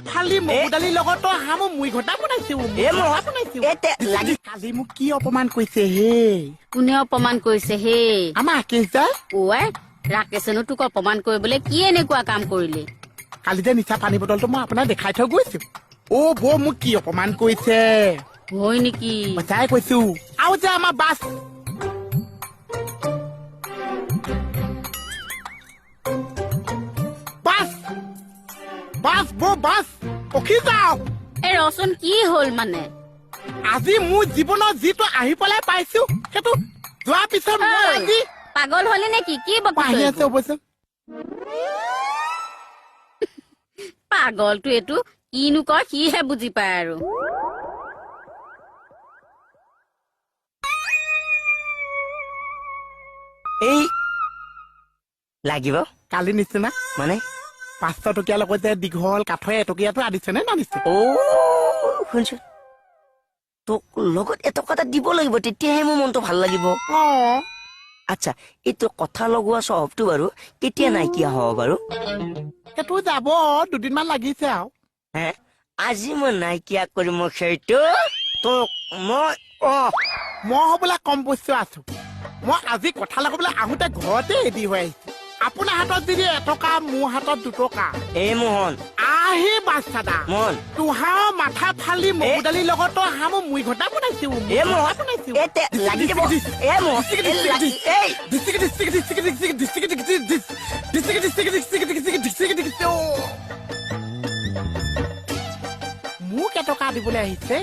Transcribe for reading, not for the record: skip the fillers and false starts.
ফালি মগুদালিৰ লগত হাম মুই ঘটা বনাইছো কালি মোক কি অপমান কৰিছে হে কোনে অপমান কৰিছে হে আমাৰ আকেশ দা ওৱাই ৰাকেশেনো তোক অপমান কৰিবলৈ কি এনেকুৱা কাম কৰিলে কালি যে নিচা পানী বটলটো মই আপোনাক দেখাই থৈ গৈছো অ বৌ মোক কি অপমান কৰিছে হয় নেকি সঁচাই কৈছো আৰু যে আমাৰ বাছ বাছ বাছ বৌ বাছ ৰখি যাওক এই ৰচোন কি হ'ল মানে আজি মোৰ জীৱনত যিটো আহি পেলাই পাইছো সেইটো যোৱাৰ পিছত মই আজি পাগল হলি নেকি কি পাহি আছে অৱশ্যে পাগলটো এইটো কিনো কয় সিহে বুজি পায় আৰু এই লাগিব কালি নিচিনা মানে 500 টকীয়া লগত যে দীঘল কাঠৰ এটকীয়াটো আনিছে নে নানিছে অ শুনছ তোক লগত এটকা এটা দিব লাগিব তেতিয়াহে মোৰ মনটো ভাল লাগিব অ আচ্ছা এইটো কথা লগোৱা স্বভাৱটো বাৰু কেতিয়া নাইকিয়া হ'ব বাৰু সেইটো যাব দুদিনমান লাগিছে আৰু হে আজি মই নাইকিয়া কৰিম মই সেইটো তোক মই মই হবলা কম বস্তু আছো মই আজি কথা লগাবলৈ আহোঁতে ঘৰতে ৰেডি হৈ আহিছো আপোনাৰ হাতত যদি এটকা মোৰ হাতত 2 টকা এই মোহন আহে বাচ্চাদা মোহন তোহাৰ মাথা ফালি মগুদালিৰ লগত হাম মুই ঘটা বনাইছো এই মোহন এতে লাগি যাব এই মোহন এই মোক এটকা দিবলৈ আহিছে